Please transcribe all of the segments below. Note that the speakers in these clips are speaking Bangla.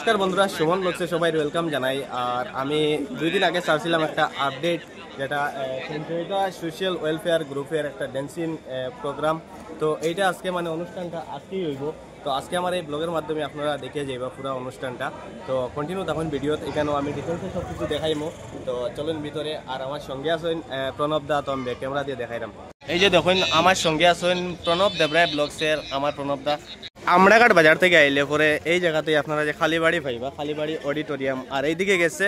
নমস্কার বন্ধুরা, সুমন ব্লগসে সবাই ওয়েলকাম জানাই। আর আমি 2 দিন আগে ছাড়ছিলাম একটা আপডেট, যেটা সঞ্চয়িতা সোশ্যাল ওয়েলফেয়ার গ্রুপের একটা ড্যান্সিং প্রোগ্রাম। তো এইটা আজকে মানে অনুষ্ঠানটা আজকেই হইব। তো আজকে আমার এই ব্লগের মাধ্যমে আপনারা দেখে যাইবা পুরো অনুষ্ঠানটা। তো কন্টিনিউ তখন ভিডিও, এখানেও আমি ডিটেলসে সব কিছু দেখাইমো। তো চলুন ভিতরে। আর আমার সঙ্গে আছেন প্রণব দা, তো আমি ক্যামেরা দিয়ে দেখাইলাম। এই যে দেখুন আমার সঙ্গে আছেন প্রণব দেবরায় ব্লগসের আমার প্রণব দা। আমরাঘাট বাজার থেকে আইলে পরে এই জায়গাতে আপনারা যে খালিবাড়ি পাইবা, খালিবাড়ি অডিটোরিয়াম। আর এইদিকে গেছে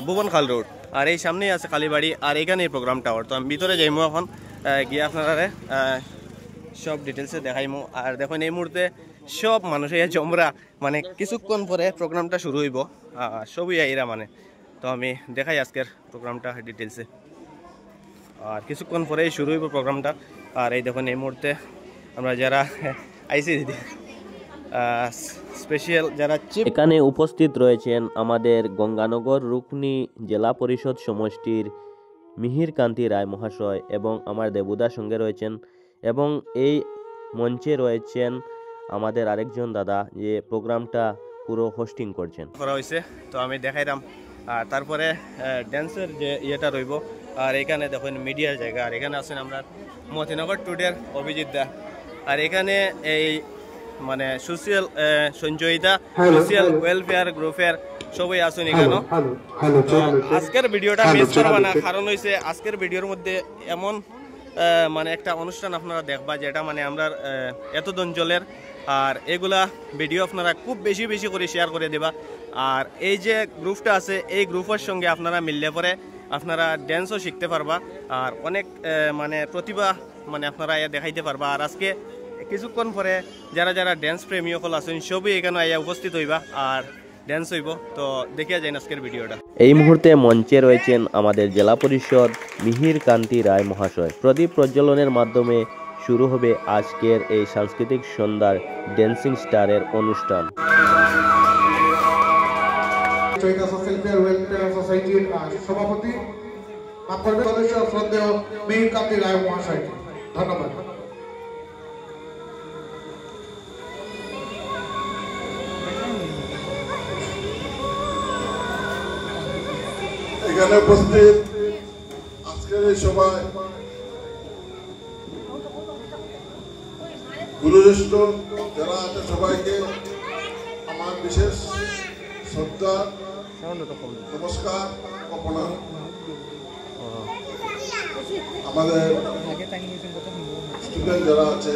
ভুবনখাল রোড, আর এই সামনেই আছে খালিবাড়ি। আর এইখানে এই প্রোগ্রামটা ওর। তো আমি ভিতরে যাইমো এখন, গিয়ে আপনারা সব ডিটেলসে দেখাইমো। আর দেখুন এই মুহূর্তে সব মানুষ এই জমরা, মানে কিছুক্ষণ পরে প্রোগ্রামটা শুরু হইব, সবই আইরা মানে। তো আমি দেখাই আজকের প্রোগ্রামটা ডিটেলসে। আর কিছুক্ষণ পরেই শুরু হইব প্রোগ্রামটা। আর এই দেখুন এই মুহূর্তে আমরা যারা আইসি স্পেশাল যারা এখানে উপস্থিত রয়েছেন আমাদের গঙ্গানগর রুকনি জেলা পরিষদ সমষ্টির মিহির কান্তি রায় মহাশয় এবং আমার দেবুদার সঙ্গে রয়েছেন, এবং এই মঞ্চে রয়েছেন আমাদের আরেকজন দাদা যে প্রোগ্রামটা পুরো হোস্টিং করছেন করা হয়েছে। তো আমি দেখাইলাম। আর তারপরে ড্যান্সের যে ইয়েটা রইব। আর এখানে দেখুন মিডিয়ার জায়গা। আর এখানে আছেন আমরা মতিনগর টুডের অভিজিৎ দা। আর এখানে এই মানে সোশ্যাল সঞ্চয়িতা সোশ্যাল ওয়েলফেয়ার গ্রুপের সবাই আসুন এখানে। আজকের ভিডিওটা মিস করবা না, কারণ হইছে আজকের ভিডিওর মধ্যে এমন মানে একটা অনুষ্ঠান আপনারা দেখবা যেটা মানে আমরা এত অঞ্চলের। আর এগুলা ভিডিও আপনারা খুব বেশি বেশি করে শেয়ার করে দেবা। আর এই যে গ্রুপটা আছে, এই গ্রুপের সঙ্গে আপনারা মিললে পরে আপনারা ড্যান্সও শিখতে পারবা। আর অনেক মানে প্রতিভা মানে আপনারা দেখাইতে পারবা। আর আজকে কিছুক্ষণ পরে যারা যারা ড্যান্স প্রেমী সকল আছেন সবই এখানে আইয়া উপস্থিত হইবা আর ড্যান্স হইব। তো দেখিয়া যায় আজকের ভিডিওটা। এই মুহূর্তে মঞ্চে রয়েছেন আমাদের জেলা পরিষদ মিহির কান্তি রায় মহাশয়। প্রদীপ প্রজ্বলনের মাধ্যমে শুরু হবে আজকের এই সাংস্কৃতিক সন্ধ্যার ড্যান্সিং স্টারের অনুষ্ঠান। সভাপতি সদস্য মিহির কান্তি রায় মহাশয়, ধন্যবাদ। এখানে উপস্থিত আজকের এই সভায় গুরুজ্যেষ্ঠ যারা আছে সবাইকে আমার বিশেষ শ্রদ্ধা, নমস্কার ও প্রণাম। আমাদের স্টুডেন্ট যারা আছে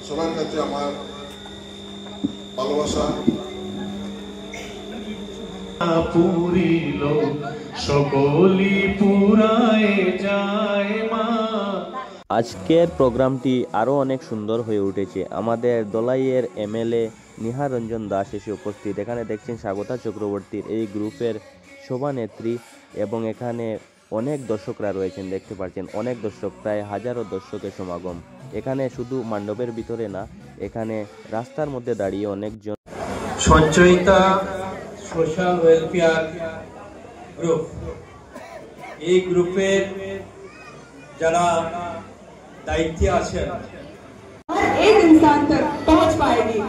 সবার কাছে আমার ভালোবাসা। আজকের প্রোগ্রামটি আরও অনেক সুন্দর হয়ে উঠেছে। আমাদের দলাইয়ের এমএলএ নিহার রঞ্জন দাস এসে উপস্থিত। এখানে দেখছেন স্বাগতা চক্রবর্তীর এই গ্রুপের সভানেত্রী, এবং এখানে অনেক দর্শকরা রয়েছেন, দেখতে পাচ্ছেন অনেক দর্শক, প্রায় হাজারো দর্শকের সমাগম। এখানে শুধু মণ্ডপের ভিতরে না, এখানে রাস্তার মধ্যে দাঁড়িয়ে অনেকজন। সঞ্চয়িতা সোশ্যাল ওয়েলফেয়ার গ্রুপ, এই গ্রুপের যারা দায়িত্বে আছেন एक इंसान तक पहुंच पाएगी।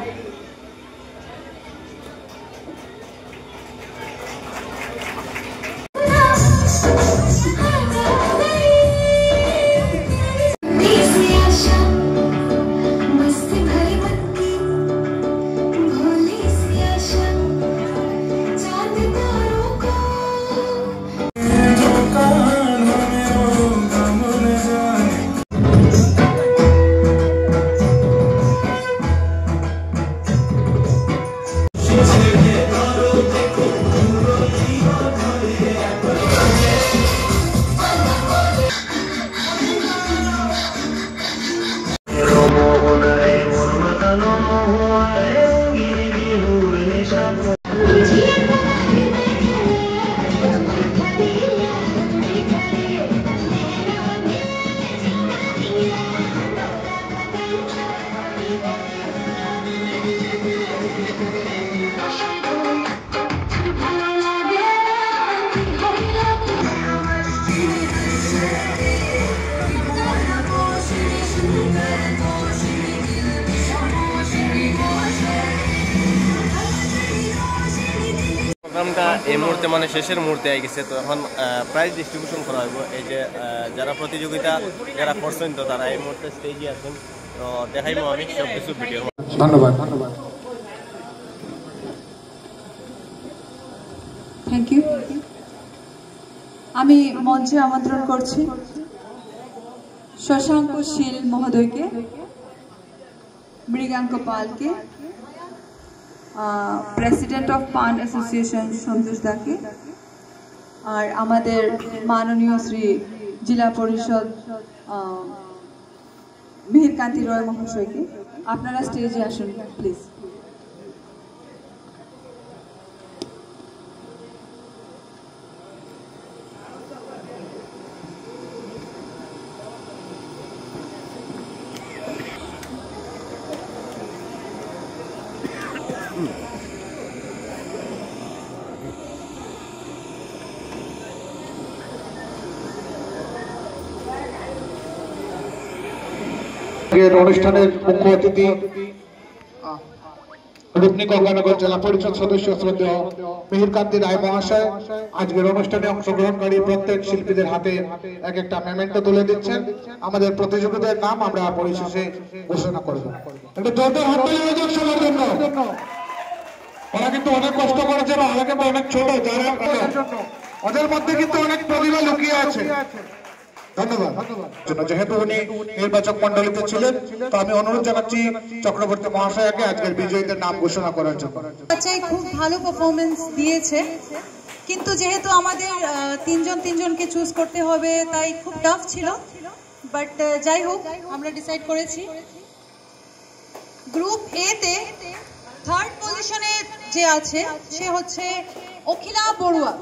এই মুহূর্তে মানে শেষের মুহূর্তে আই গেছে, তো এখন প্রাইজ ডিস্ট্রিবিউশন করা হইব। এই যে যারা প্রতিযোগিতা যারা করছেন তো তারা এই মুহূর্তে স্টেজে আছেন, তো দেখাইবো আমি সব কিছু ভিডিও। ধন্যবাদ ধন্যবাদ। Thank you. আমি মঞ্চে আমন্ত্রণ করছি শশাঙ্ক শীল মহোদয়কে, মৃগাঙ্ক পালকে, president of pan association Santosh দাকে, আর আমাদের মাননীয় শ্রী জেলা পরিষদ মিহিরকান্তি রয় মহাশয়কে। আপনারা স্টেজে আসুন প্লিজ। অনুষ্ঠানের মুখ্য অতিথি রূপনী গঙ্গানগর জেলা পরিষদ সদস্য শ্রদ্ধেয় মিহিরকান্তি রায় মহাশয় আজকের অনুষ্ঠানে অংশগ্রহণকারী প্রত্যেক শিল্পীদের হাতে এক একটা মেমেন্টো তুলে দিচ্ছেন। আমাদের প্রতিযোগীদের নাম আমরা পরিশেষে ঘোষণা করব। একটা জোরদার হাততালি হয়ে যাক সবার জন্য। ওরা কিন্তু অনেক কষ্ট করেছে, ওরা কিন্তু অনেক ছোট, যারা ওদের মধ্যে কিন্তু অনেক প্রতিভা লুকিয়ে আছে। ধন্যবাদ। যেহেতু উনি নির্বাচক মন্ডলীতে ছিলেন, তো আমি অনুরোধ জানাচ্ছি চক্রবর্তী মহাশয়কে আজকের বিজয়ীদের নাম ঘোষণা করার জন্য। বাচ্চাই খুব ভালো পারফরমেন্স দিয়েছে, কিন্তু যেহেতু আমাদের তিনজনকে চুজ করতে হবে তাই খুব টাফ ছিল, বাট যাই হোক আমরা ডিসাইড করেছি। গ্রুপ এ তে থার্ড পজিশনে যে আছে সে হচ্ছে অখিলা বড়ুয়া।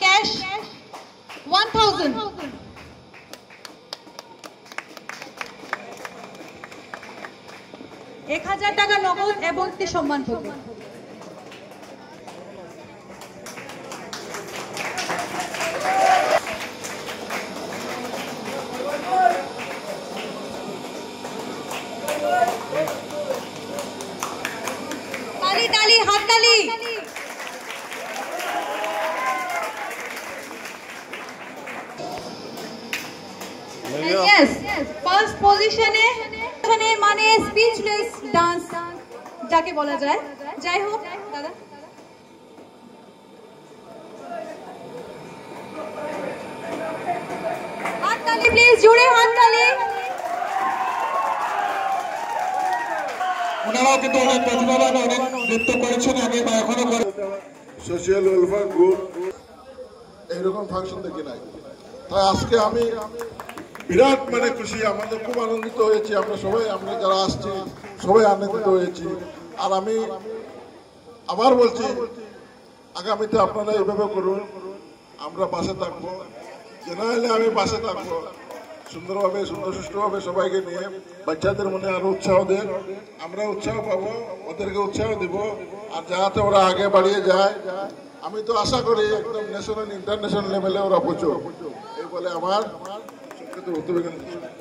Cash 1000। টাকা নগদ এবং একটি সম্মানপত্র। ताली हाथ ताली। Yes, first position এ মানে স্পিচলেস ডান্স যাকে বলা যায়। যাই হোক দাদা, হাত তালি প্লিজ, জোরে হাত তালি। ওনারাও কিন্তু অনেক প্রতিভাবান, অনেক নৃত্য করেছেন আগে বা এখনো করে। সোশ্যাল ওয়েলফেয়ার গ্রুপ এইরকম ফাংশন দেখি নাই, তাই আজকে আমি বিরাট মানে খুশি, আমাদের খুব আনন্দিত হয়েছি। আমরা যারা আসছি সবাই আনন্দিত হয়েছি। আর আমি আবার বলছি, আগামীতে আপনারা এইভাবে করুন, আমরা পাশে থাকবো। জেনারেলি আমি পাশে থাকবো, সুন্দরভাবে সুষ্ঠুভাবে সবাইকে নিয়ে বাচ্চাদের মনে আরো উৎসাহ দেন, আমরা উৎসাহ পাবো, ওদেরকে উৎসাহ দিব, আর যাতে ওরা আগে বাড়িয়ে যায়। আমি তো আশা করি একদম ন্যাশনাল ইন্টারন্যাশনাল লেভেলে ওরা পৌঁছো, এই বলে আমার বক্তব্য।